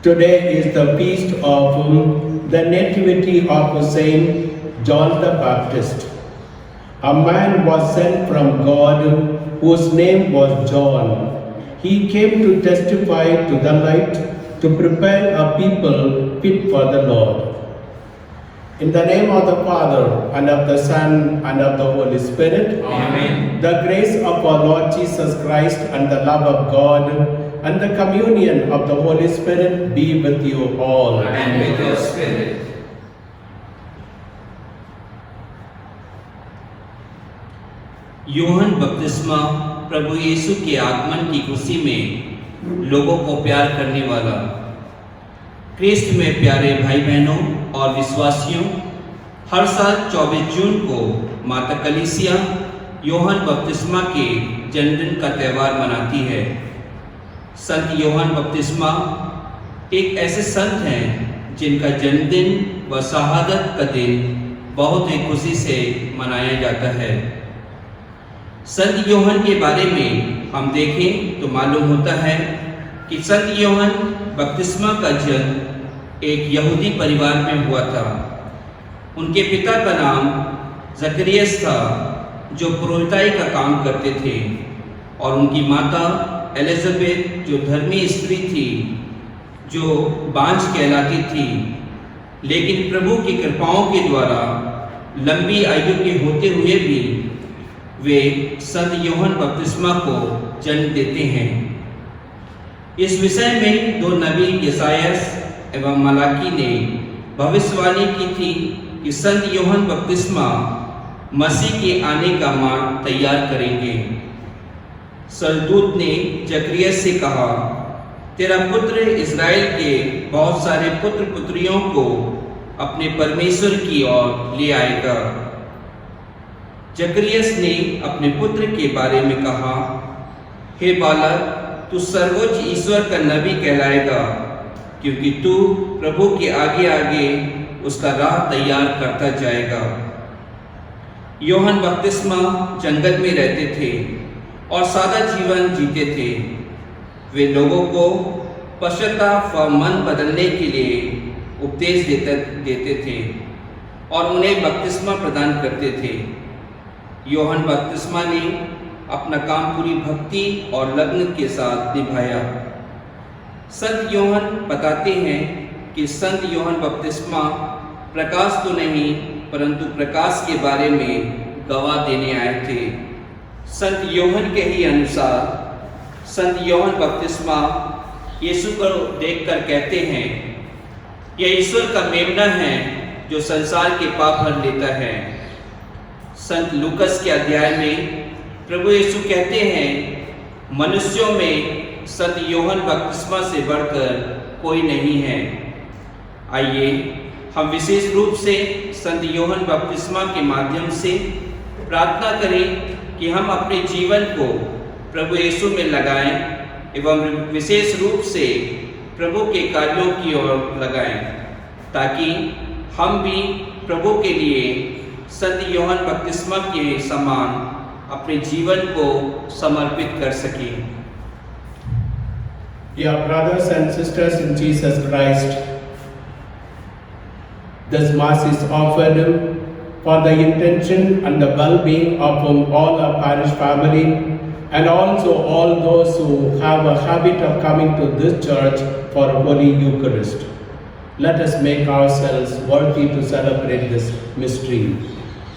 Today is the feast of the Nativity of Saint John the Baptist. A man was sent from God whose name was John. He came to testify to the light, to prepare a people fit for the Lord. In the name of the Father, and of the Son, and of the Holy Spirit. Amen. The grace of our Lord Jesus Christ and the love of God and the communion of the Holy Spirit be with you all. And with your spirit. यूहन्ना बपतिस्मा प्रभु यीशु के आगमन की खुशी में लोगों को प्यार करने वाला। क्रिस्त में प्यारे भाई बहनों और विश्वासियों, हर साल 24 जून को माता कलीसिया यूहन्ना बपतिस्मा के जन्मदिन का त्यौहार मनाती है। संत यूहन्ना बपतिस्मा एक ऐसे संत हैं जिनका जन्मदिन व शहादत का दिन बहुत ही खुशी से मनाया जाता है। संत यूहन्ना के बारे में हम देखें तो मालूम होता है कि संत यूहन्ना बपतिस्मा का जन्म एक यहूदी परिवार में हुआ था। उनके पिता का नाम जकरियस था, जो पुरोहिताई का काम करते थे, और उनकी माता एलिजाबेथ जो धर्मी स्त्री थी, जो बांझ कहलाती थी, लेकिन प्रभु की कृपाओं के द्वारा लंबी आयु के होते हुए भी वे संत यूहन्ना बपतिस्मा को जन्म देते हैं। इस विषय में दो नबी यशायाह एवं मलाकी ने भविष्यवाणी की थी कि संत यूहन्ना बपतिस्मा मसीह के आने का मार्ग तैयार करेंगे। स्वर्गदूत ने जकरियस से कहा, तेरा पुत्र इज़राइल के बहुत सारे पुत्र पुत्रियों को अपने परमेश्वर की ओर ले आएगा। जकरियस ने अपने पुत्र के बारे में कहा, हे बालक, तू सर्वोच्च ईश्वर का नबी कहलाएगा, क्योंकि तू प्रभु के आगे आगे उसका राह तैयार करता जाएगा। यूहन्ना बपतिस्मा जंगल में रहते थे और सादा जीवन जीते थे। वे लोगों को पश्चाताप व मन बदलने के लिए उपदेश देते थे और उन्हें बपतिस्मा प्रदान करते थे। यूहन्ना बपतिस्मा ने अपना काम पूरी भक्ति और लगन के साथ निभाया। संत यूहन्ना बताते हैं कि संत यूहन्ना बपतिस्मा प्रकाश तो नहीं परंतु प्रकाश के बारे में गवाह देने आए थे। संत यूहन्ना के ही अनुसार संत यूहन्ना बपतिस्मा यीशु को देखकर कहते हैं, यह ईश्वर का मेमना है जो संसार के पाप हर लेता है। संत लूकस के अध्याय में प्रभु यीशु कहते हैं, मनुष्यों में संत यूहन्ना बपतिस्मा से बढ़कर कोई नहीं है। आइए हम विशेष रूप से संत यूहन्ना बपतिस्मा के माध्यम से प्रार्थना करें कि हम अपने जीवन को प्रभु यीशु में लगाएं एवं विशेष रूप से प्रभु के कार्यों की ओर लगाएं, ताकि हम भी प्रभु के लिए संत यूहन्ना बपतिस्मा के समान अपने जीवन को समर्पित कर सकें। Dear brothers and sisters in Jesus Christ, this Mass is offered for the intention and the well-being of all our parish family and also all those who have a habit of coming to this church for Holy Eucharist. Let us make ourselves worthy to celebrate this mystery.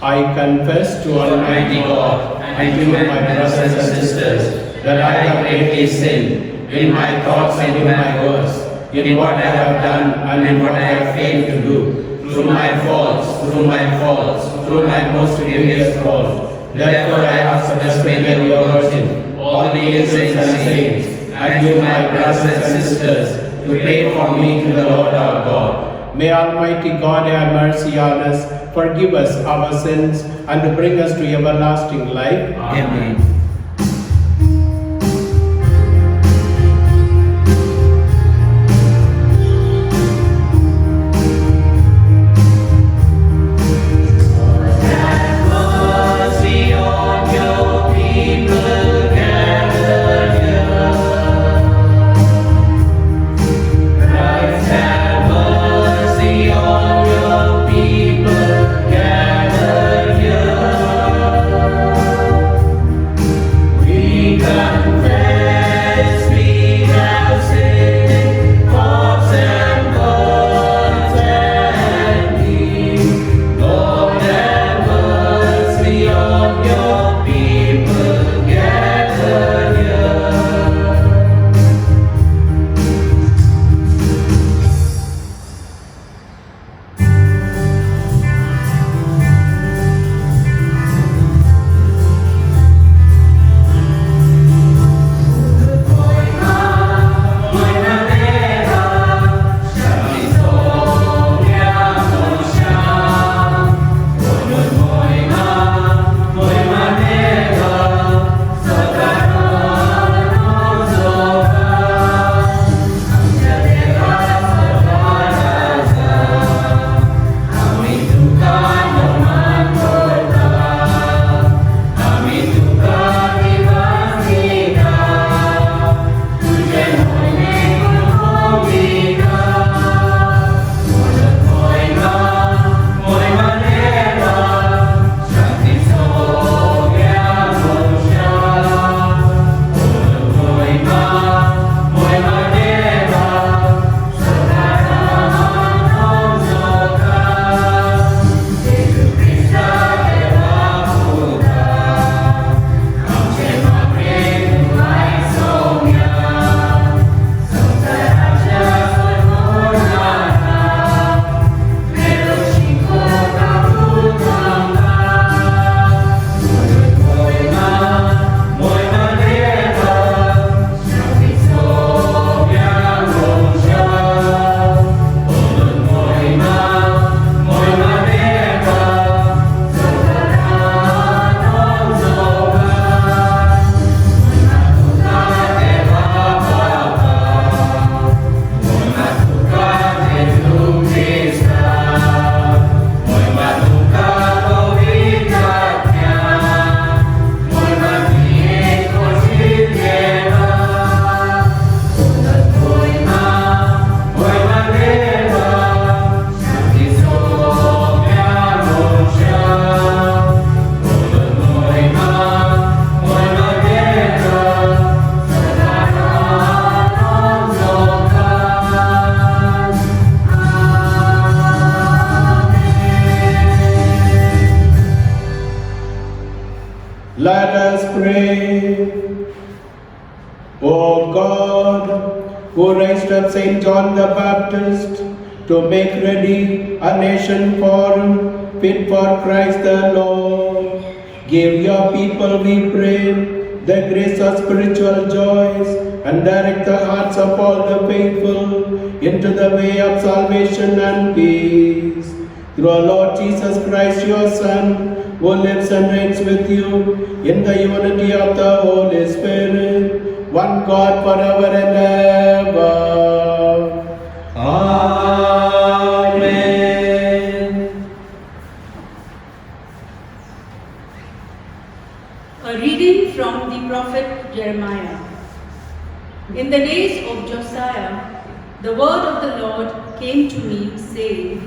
I confess to Almighty God and to my brothers and sisters that I have greatly sinned in my thoughts and in my words, in what I have done and in what I have failed to do, through my faults, through my most grievous fault. Therefore I ask the Blessed Mary, your Virgin, all the angels and saints, and you, my brothers and sisters, to pray for me to the Lord our God. May Almighty God have mercy on us, forgive us our sins, and bring us to everlasting life. Amen. Right. who raised up Saint John the Baptist to make ready a nation fit for Christ the Lord. Give your people, we pray, the grace of spiritual joys, and direct the hearts of all the faithful into the way of salvation and peace. Through our Lord Jesus Christ, your Son, who lives and reigns with you in the unity of the Holy Spirit, one God forever and ever. Amen. A reading from the prophet Jeremiah. In the days of Josiah, the word of the Lord came to me, saying,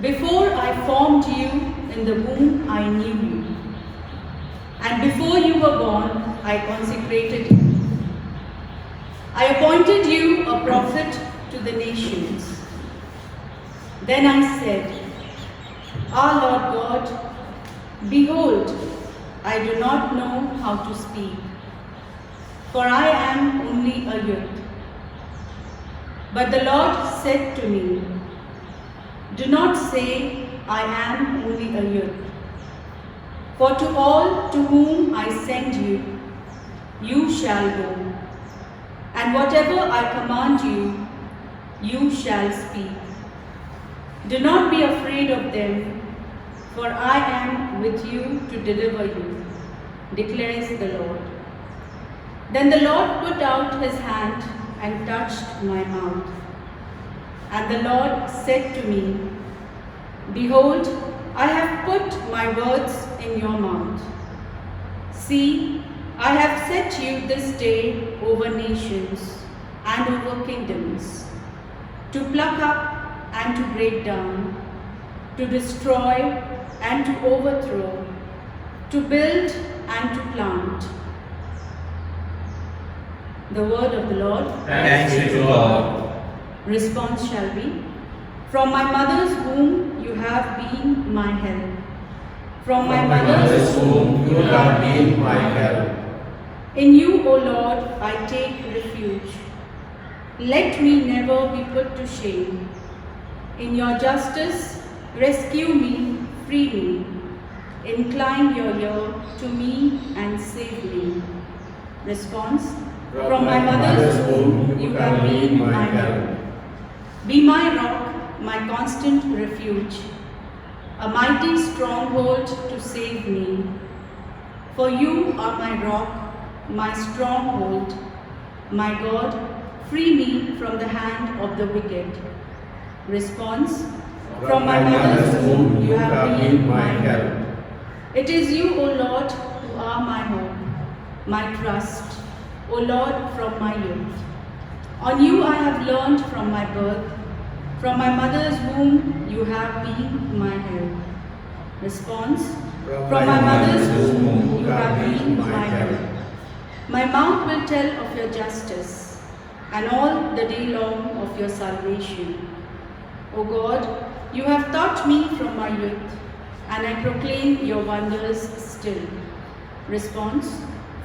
Before I formed you in the womb, I knew you. And before you were born, I consecrated you. I appointed you a prophet to the nations. Then I said, Ah, Lord God, behold, I do not know how to speak, for I am only a youth. But the Lord said to me, Do not say, I am only a youth. For to all to whom I send you, you shall go. And whatever I command you, you shall speak. Do not be afraid of them, for I am with you to deliver you, declares the Lord. Then the Lord put out his hand and touched my mouth. And the Lord said to me, Behold, I have put my words in your mouth. See, I have set you this day over nations and over kingdoms, to pluck up and to break down, to destroy and to overthrow, to build and to plant. The word of the Lord. Thanks be to God. Response shall be, From my mother's womb you have been my help. From my mother's womb you have been my help. In you, O Lord, I take refuge. Let me never be put to shame. In your justice, rescue me, free me. Incline your ear to me and save me. Response. From my mother's womb you have been my help. Be my rock, my constant refuge, a mighty stronghold to save me. For you are my rock, my stronghold, my God, free me from the hand of the wicked. Response. From my mother's womb you have been my help. It is you, O Lord, who are my hope, my trust, O Lord, from my youth. On you I have learned from my birth. From my mother's womb you have been my help. Response. From my mother's womb you have been my help. My mouth will tell of your justice, and all the day long of your salvation. O God, you have taught me from my youth, and I proclaim your wonders still. Response.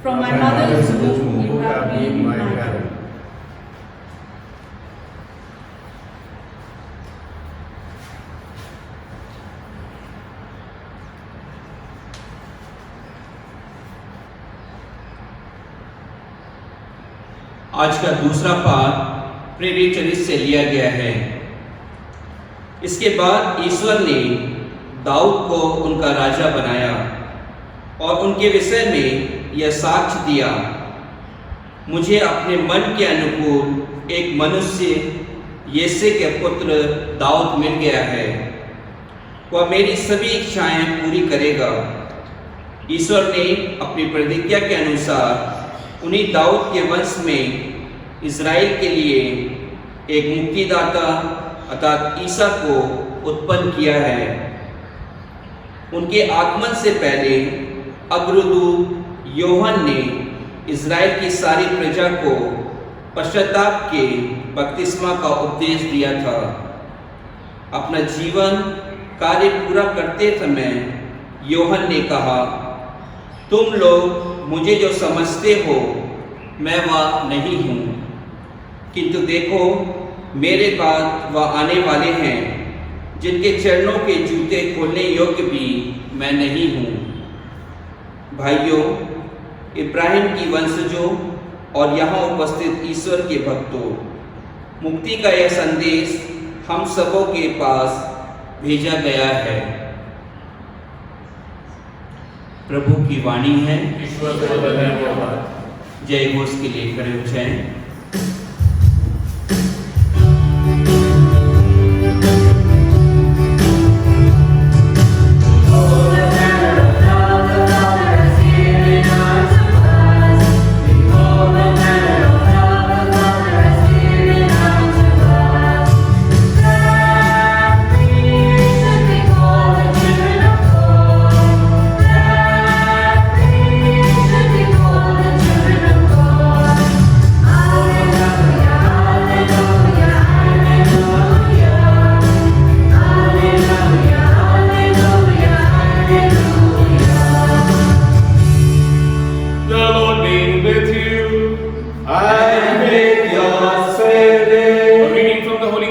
From my mother's womb you have been my help. आज का दूसरा पाठ प्रेरित चरित्र से लिया गया है। इसके बाद ईश्वर ने दाऊद को उनका राजा बनाया और उनके विषय में यह साक्ष्य दिया, मुझे अपने मन के अनुकूल एक मनुष्य यिशै के पुत्र दाऊद मिल गया है, वह मेरी सभी इच्छाएं पूरी करेगा। ईश्वर ने अपनी प्रतिज्ञा के अनुसार उन्हीं दाऊद के वंश में इज़राइल के लिए एक मुक्तिदाता अर्थात ईसा को उत्पन्न किया है। उनके आगमन से पहले अग्रदूत यूहन्ना ने इज़राइल की सारी प्रजा को पश्चाताप के बपतिस्मा का उपदेश दिया था। अपना जीवन कार्य पूरा करते समय यूहन्ना ने कहा, तुम लोग मुझे जो समझते हो मैं वह नहीं हूँ, किंतु देखो, मेरे बाद वह आने वाले हैं जिनके चरणों के जूते खोलने योग्य भी मैं नहीं हूँ। भाइयों, इब्राहिम की वंशजों और यहाँ उपस्थित ईश्वर के भक्तों, मुक्ति का यह संदेश हम सबों के पास भेजा गया है। प्रभु की वाणी है। ईश्वर को धन्यवाद। जय घोष के लिए खड़े हो जाएं।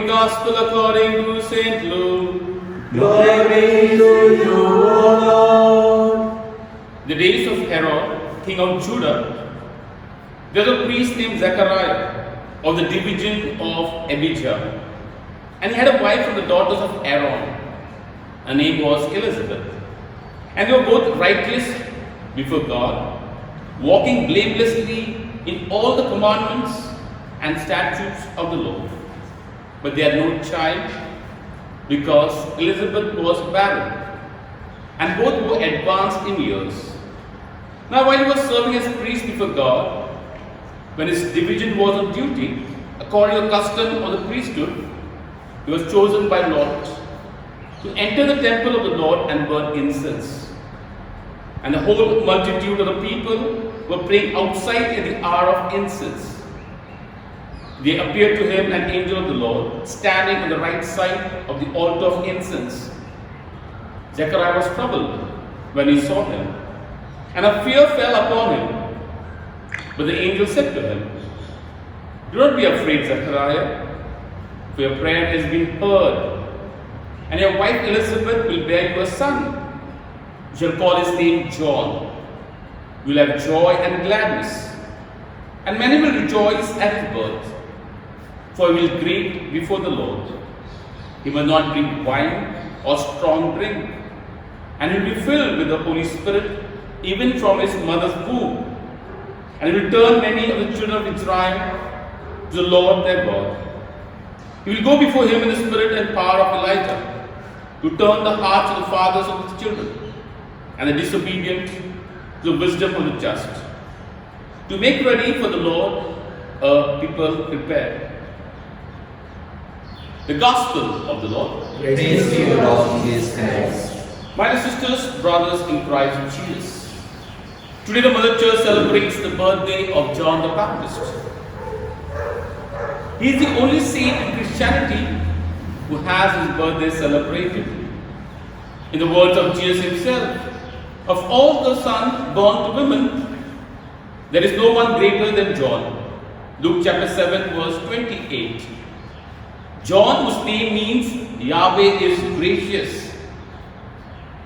Gospel according to St. Luke. Glory to you, O Lord. The days of Herod, king of Judah, there was a priest named Zechariah of the division of Abijah. And he had a wife from the daughters of Aaron. Her name was Elizabeth. And they were both righteous before God, walking blamelessly in all the commandments and statutes of the Lord. But they had no child because Elizabeth was barren, and both were advanced in years. Now, while he was serving as priest before God, when his division was on duty, according to the custom of the priesthood, he was chosen by Lot to enter the temple of the Lord and burn incense. And the whole multitude of the people were praying outside at the hour of incense. There appeared to him an angel of the Lord, standing on the right side of the altar of incense. Zechariah was troubled when he saw him, and a fear fell upon him. But the angel said to him, "Do not be afraid, Zechariah, for your prayer has been heard, and your wife Elizabeth will bear you a son. You shall call his name John. You will have joy and gladness, and many will rejoice at his birth. For he will greet before the Lord. He will not drink wine or strong drink, and he will be filled with the Holy Spirit even from his mother's womb. And he will turn many of the children of Israel to the Lord their God. He will go before him in the spirit and power of Elijah, to turn the hearts of the fathers of the children, and the disobedient to the wisdom of the just, to make ready for the Lord a people prepared." The Gospel of the Lord. Praise to you, Lord Jesus Christ. My dear sisters, brothers in Christ Jesus, today the Mother Church celebrates the birthday of John the Baptist. He is the only saint in Christianity who has his birthday celebrated. In the words of Jesus himself, "Of all the sons born to women, there is no one greater than John." Luke chapter 7 verse 28. John, whose name means Yahweh is gracious,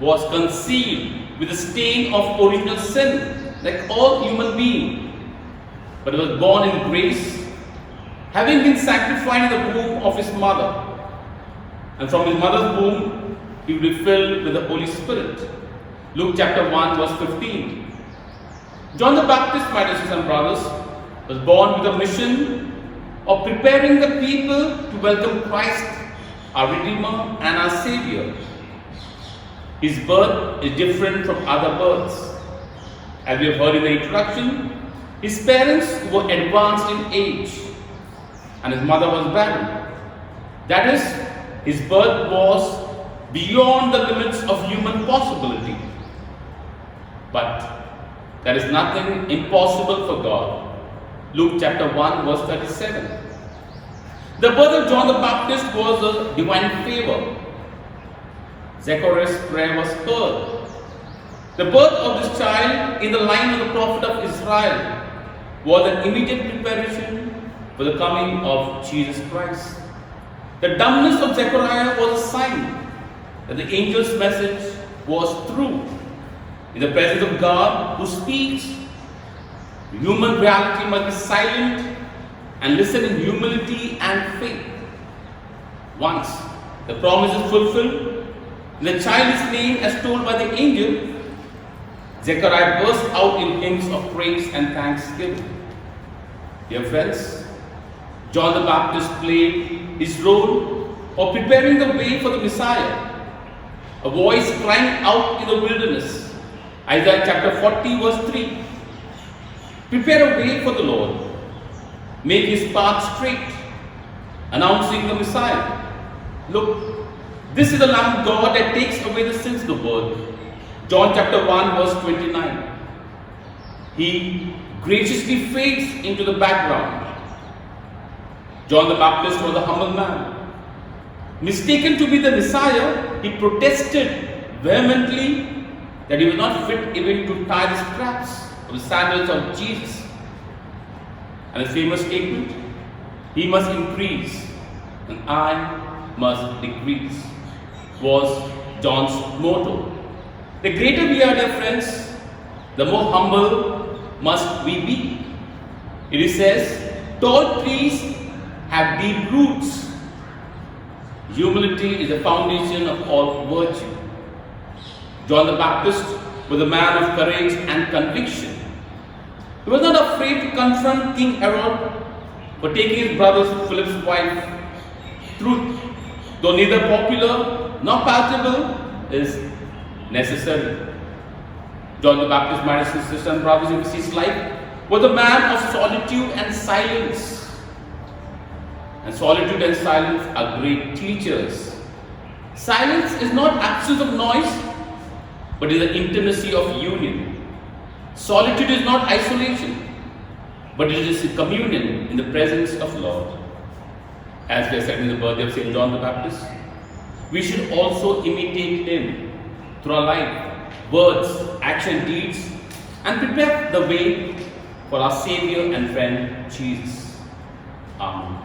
was conceived with a stain of original sin, like all human beings, but he was born in grace, having been sanctified in the womb of his mother. And from his mother's womb, he will be filled with the Holy Spirit. Luke chapter 1 verse 15. John the Baptist, my dear sisters and brothers, was born with a mission of preparing the people to welcome Christ, our Redeemer and our Savior. His birth is different from other births. As we have heard in the introduction, his parents were advanced in age, and his mother was barren. That is, his birth was beyond the limits of human possibility. But there is nothing impossible for God. Luke chapter 1 verse 37. The birth of John the Baptist was a divine favor. Zechariah's prayer was heard. The birth of this child in the line of the prophet of Israel was an immediate preparation for the coming of Jesus Christ. The dumbness of Zechariah was a sign that the angel's message was true. In the presence of God who speaks, human reality must be silent and listen in humility and faith. Once the promise is fulfilled, and the child is named as told by the angel, Zechariah burst out in hymns of praise and thanksgiving. Dear friends, John the Baptist played his role of preparing the way for the Messiah. A voice crying out in the wilderness, Isaiah chapter 40 verse 3. Prepare a way for the Lord, make his path straight, announcing the Messiah. Look, this is the Lamb of God that takes away the sins of the world. John chapter 1 verse 29. He graciously fades into the background. John the Baptist was a humble man. Mistaken to be the Messiah, he protested vehemently that he was not fit even to tie the straps of the sandals of Jesus. And a famous statement, he must increase and I must decrease, was John's motto. The greater we are, dear friends, the more humble must we be. It says, tall trees have deep roots. Humility is the foundation of all virtue. John the Baptist was a man of courage and conviction. He was not afraid to confront King Herod for taking his brother Philip's wife. Truth, though neither popular nor palatable, is necessary. John the Baptist, my sisters and brothers in his life, was a man of solitude and silence. And solitude and silence are great teachers. Silence is not absence of noise, but is the intimacy of union. Solitude is not isolation, but it is a communion in the presence of Lord. As we are celebrating the birthday of St. John the Baptist, we should also imitate him through our life, words, action, deeds, and prepare the way for our Savior and friend Jesus. Amen.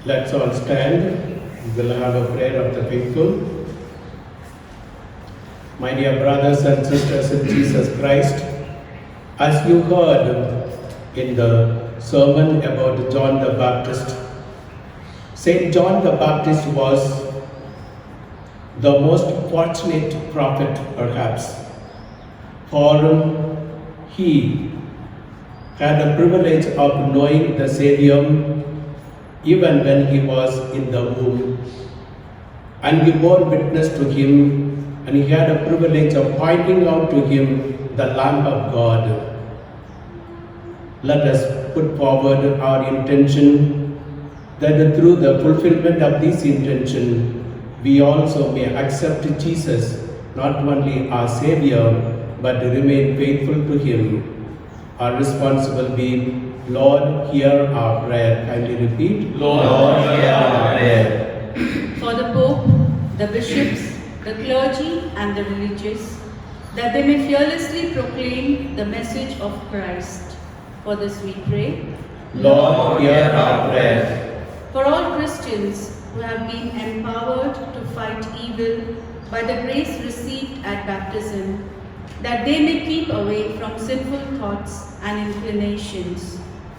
Let's all stand. We'll have a prayer of the faithful. My dear brothers and sisters in Jesus Christ, as you heard in the sermon about John the Baptist, Saint John the Baptist was the most fortunate prophet perhaps, for he had the privilege of knowing the Savior even when he was in the womb, and he bore witness to him, and he had a privilege of pointing out to him the Lamb of God. Let us put forward our intention that through the fulfillment of this intention, we also may accept Jesus, not only our Savior, but remain faithful to him. Our response will be, Lord, hear our prayer. Kindly repeat. Lord, hear our prayer. For the Pope, the bishops, the clergy and the religious, that they may fearlessly proclaim the message of Christ. For this we pray. Lord, hear our prayer. For all Christians who have been empowered to fight evil by the grace received at baptism, that they may keep away from sinful thoughts and inclinations.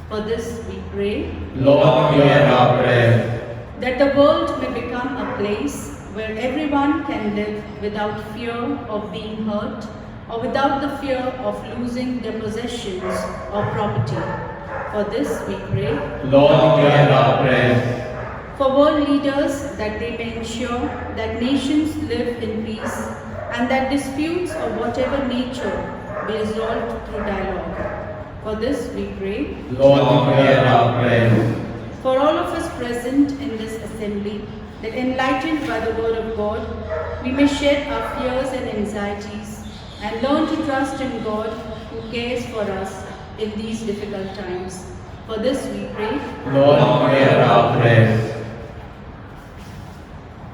For this we pray. Lord, hear our prayer. That the world may become a place where everyone can live without fear of being hurt or without the fear of losing their possessions or property. For this we pray. Lord, hear our prayer. For world leaders, that they may ensure that nations live in peace and that disputes of whatever nature be resolved through dialogue. For this we pray. Lord, hear our prayer. For all of us present in this assembly, that enlightened by the word of God, we may shed our fears and anxieties and learn to trust in God who cares for us in these difficult times. For this we pray. Lord, hear our prayer.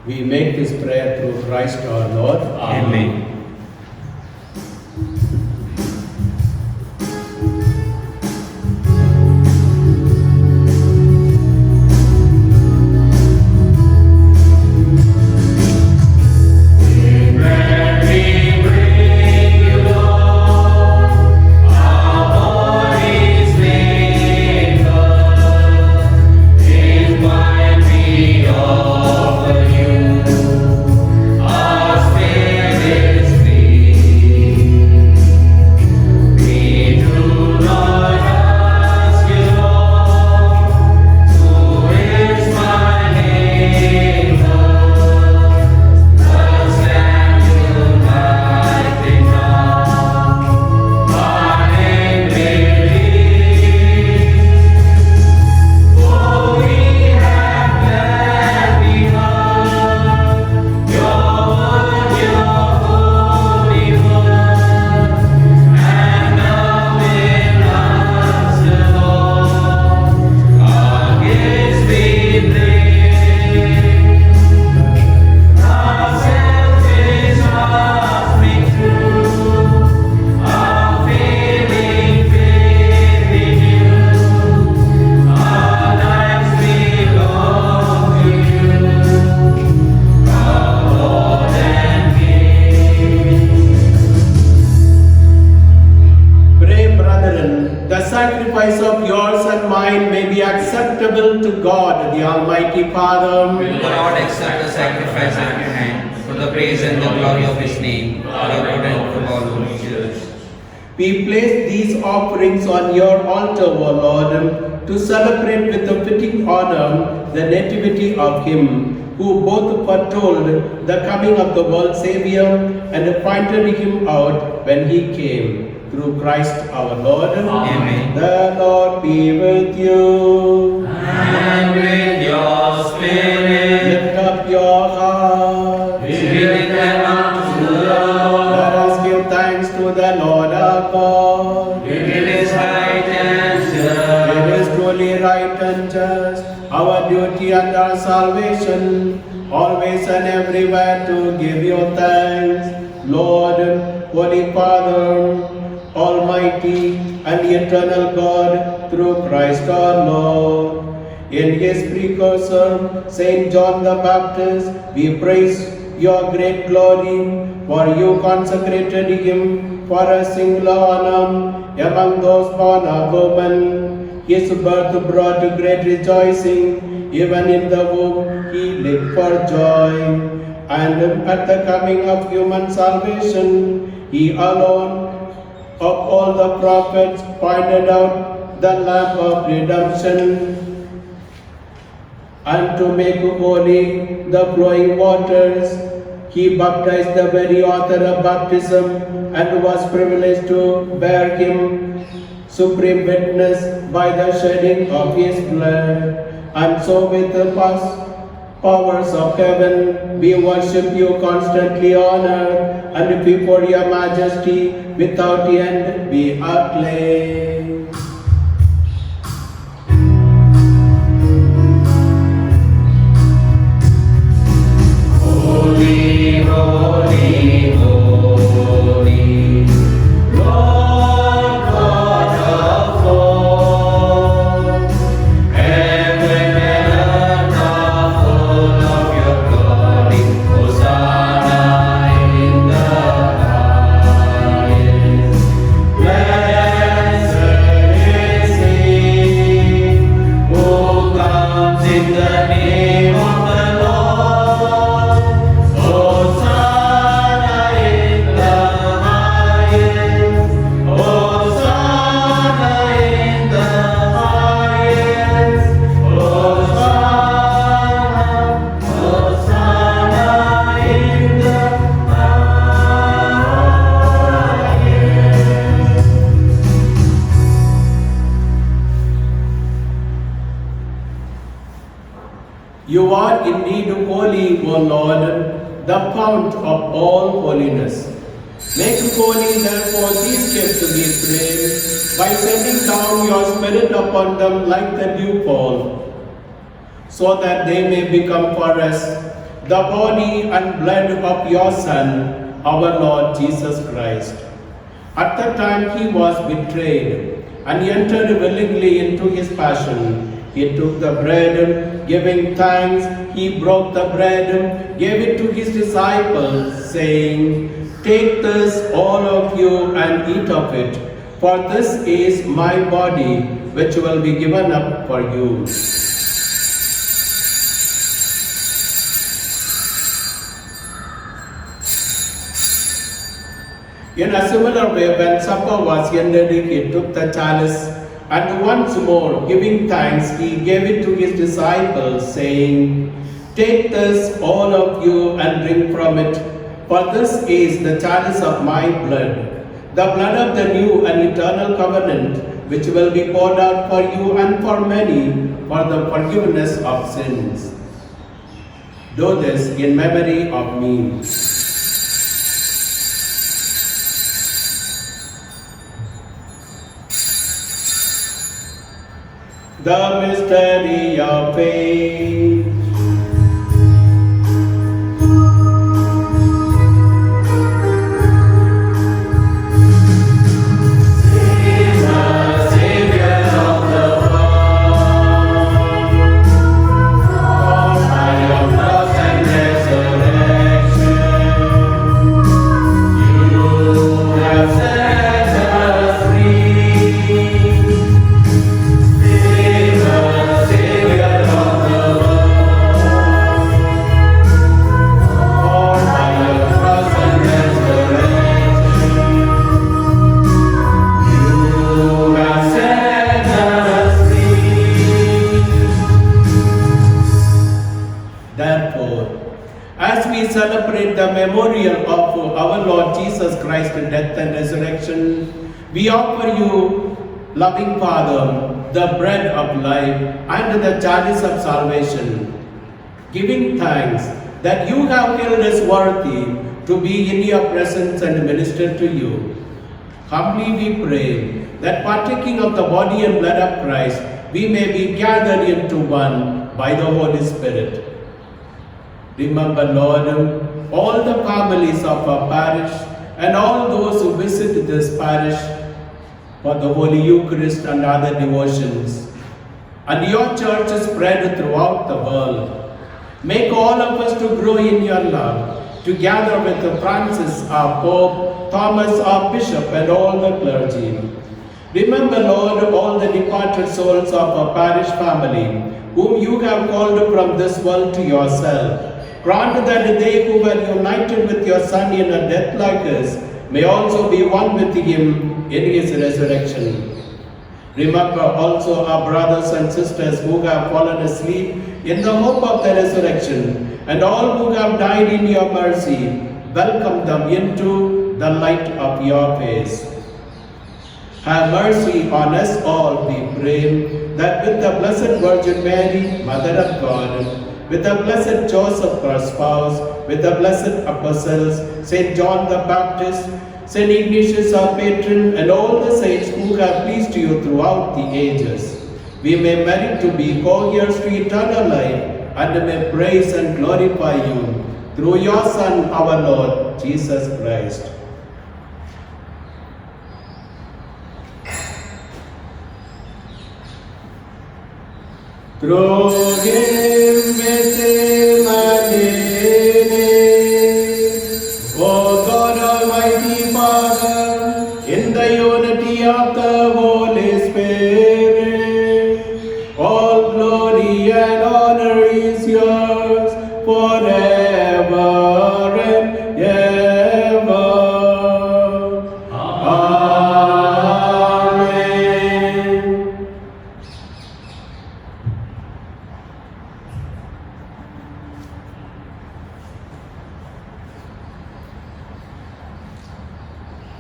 We make this prayer through Christ our Lord. Amen. sacrifice of yours and mine may be acceptable to God, the Almighty Father. May the Lord accept the sacrifice at your hand for the praise and the glory of His name, for the good and for all Holy Church. We place these offerings on your altar, O Lord, to celebrate with a fitting honor the nativity of Him who both foretold the coming of the world Savior and pointed Him out when He came. Through Christ our Lord. Amen. The Lord be with you. And with your spirit, Lift up your hearts. lift them up to the Lord. Let us give thanks to the Lord our God. It is right and just. It is truly right and just, our duty and our salvation, always and everywhere to give you thanks, Lord, Holy Father, Almighty and eternal God, through Christ our Lord. In His precursor, Saint John the Baptist, we praise your great glory, for you consecrated him for a singular honor among those born of woman. His birth brought great rejoicing, even in the womb he leaped for joy. And at the coming of human salvation, he alone of all the prophets pointed out the lamp of redemption. And to make holy the flowing waters, he baptized the very author of baptism and was privileged to bear him supreme witness by the shedding of his blood. And so with the powers of heaven, we worship you constantly on earth, and before your majesty without end we acclaim. Holy, holy, holy, Lord God of all. Heaven and earth are full of your glory. Hosanna in the highest. Blessed is he who comes in the name of the Lord. Hosanna in the highest. Hosanna in the highest. Hosanna, Hosanna in the You are indeed holy, O Lord, the fount of all holiness. Make holy, therefore, these gifts, we pray, by sending down your Spirit upon them like the dewfall, so that they may become for us the body and blood of your Son, our Lord Jesus Christ. At the time he was betrayed and he entered willingly into his passion, he took the bread, giving thanks, he broke the bread, gave it to his disciples, saying, "Take this, all of you, and eat of it, for this is my body, which will be given up for you." In a similar way, when supper was ended, he took the chalice, and once more, giving thanks, he gave it to his disciples, saying, "Take this, all of you, and drink from it, for this is the chalice of my blood, the blood of the new and eternal covenant, which will be poured out for you and for many for the forgiveness of sins. Do this in memory of me." The mystery of faith. memorial of our Lord Jesus Christ's death and resurrection, we offer you, loving Father, the bread of life and the chalice of salvation, giving thanks that you have held us worthy to be in your presence and minister to you. Humbly we pray that partaking of the body and blood of Christ, we may be gathered into one by the Holy Spirit. Remember, Lord, all the families of our parish and all those who visit this parish for the Holy Eucharist and other devotions, and your church is spread throughout the world. Make all of us to grow in your love, together with Francis, our Pope, Thomas, our Bishop, and all the clergy. Remember, Lord, all the departed souls of our parish family, whom you have called from this world to yourself. Grant that they who were united with your Son in a death like his may also be one with him in his resurrection. Remember also our brothers and sisters who have fallen asleep in the hope of the resurrection, and all who have died in your mercy. Welcome them into the light of your face. Have mercy on us all, we pray, that with the Blessed Virgin Mary, Mother of God, with the blessed Joseph, her spouse, with the blessed apostles, Saint John the Baptist, Saint Ignatius, our patron, and all the saints who have pleased you throughout the ages, we may merit to be co-heirs to eternal life, and may praise and glorify you through your Son, our Lord, Jesus Christ. Through him with him and in him, O God Almighty Father, in the unity of the Holy Spirit, all glory and honor is yours forever and ever. Amen.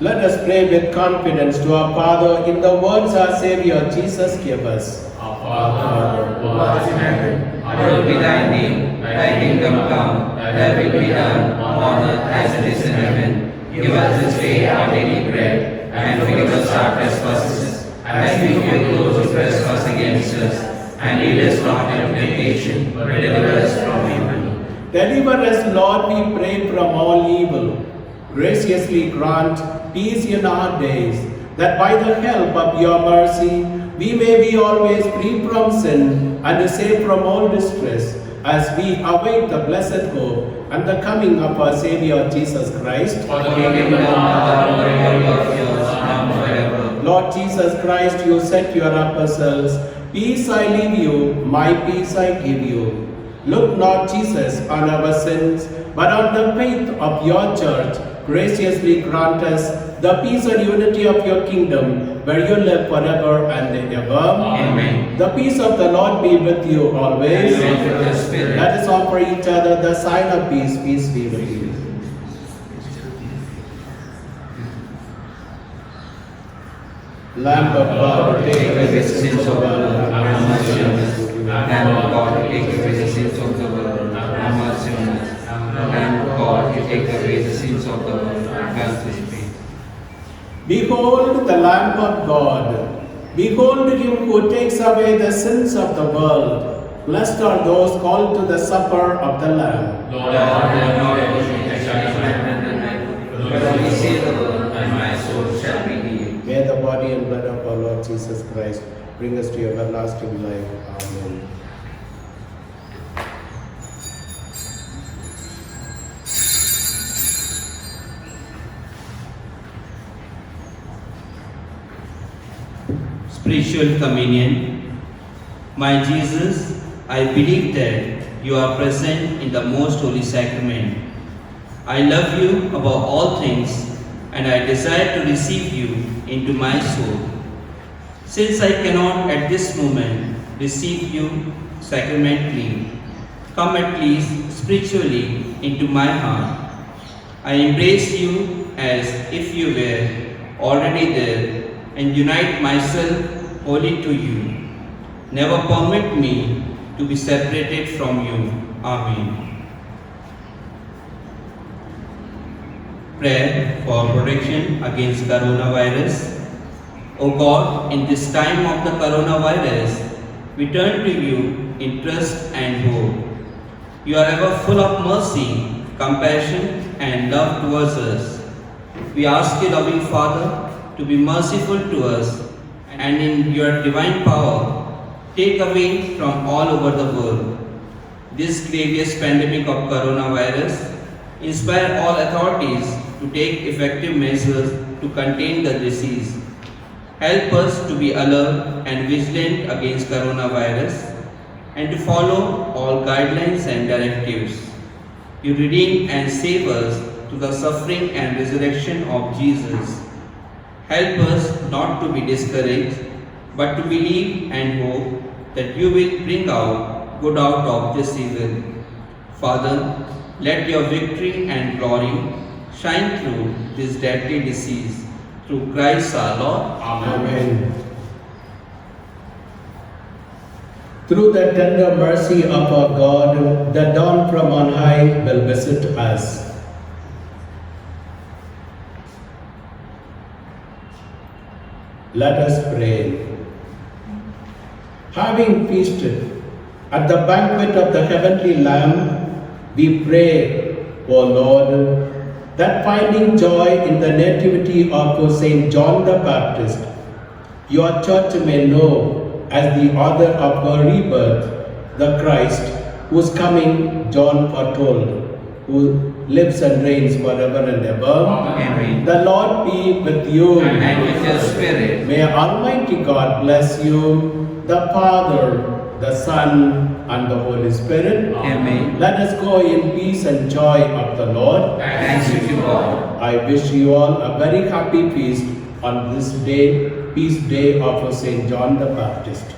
Let us pray with confidence to our Father in the words our Savior Jesus gave us. Our Father, who art in heaven, Hallowed be thy name, thy kingdom come, thy will be done on earth as it is in heaven. Give us this day our daily bread, and forgive us our trespasses, as we forgive those who trespass against us. And lead us not into temptation, but deliver us from evil. Deliver us, Lord, we pray, from all evil. Graciously grant peace in our days, that by the help of your mercy we may be always free from sin and safe from all distress, as we await the blessed hope and the coming of our Savior Jesus Christ. for the kingdom and power and glory of yours, now and forever. Lord Jesus Christ, you said to your apostles, peace I leave you, my peace I give you. Look not, Jesus, on our sins, but on the faith of your church. Graciously grant us the peace and unity of your kingdom, where you live forever and ever. Amen. The peace of the Lord be with you always. And with your spirit. Let us offer each other the sign of peace. Peace be with you. Lamb of God, Take away the sins of the world, have mercy on us. Lamb of God, take away the sins of the world, have mercy on us. Lamb of God, take away the sins of the world, grant us peace. Behold the Lamb of God. Behold him who takes away the sins of the world. Blessed are those called to the supper of the Lamb. Lord, I am not able to exercise my hand, But only say the word, and my soul shall be healed. May the body and blood of our Lord Jesus Christ bring us to everlasting life. Amen. Spiritual communion. My Jesus, I believe that you are present in the most holy sacrament. I love you above all things, and I desire to receive you into my soul. Since I cannot at this moment receive you sacramentally, come at least spiritually into my heart. I embrace you as if you were already there and unite myself wholly to you. Never permit me to be separated from you. Amen. Prayer for protection against coronavirus. O God, in this time of the coronavirus, we turn to you in trust and hope. You are ever full of mercy, compassion, and love towards us. We ask you, loving Father, to be merciful to us and in your divine power, take away from all over the world this grievous pandemic of coronavirus. Inspire all authorities to take effective measures to contain the disease. Help us to be alert and vigilant against coronavirus and to follow all guidelines and directives. You redeem and save us through the suffering and resurrection of Jesus. Help us not to be discouraged, but to believe and hope that you will bring out good out of this evil. Father, let your victory and glory shine through this deadly disease. Through Christ our Lord. Amen. Through the tender mercy of our God, the dawn from on high will visit us. Let us pray. Having feasted at the banquet of the heavenly Lamb, we pray, O Lord, that finding joy in the nativity of Saint John the Baptist, your church may know as the author of her rebirth, the Christ, whose coming John foretold, who lives and reigns forever and ever. Amen. The Lord be with you. And with your spirit. May Almighty God bless you, the Father, the Son, and the Holy Spirit. Amen. Let us go in peace and joy of the Lord. Thanks be to God. I wish you all a very happy feast on this day, feast day of Saint John the Baptist.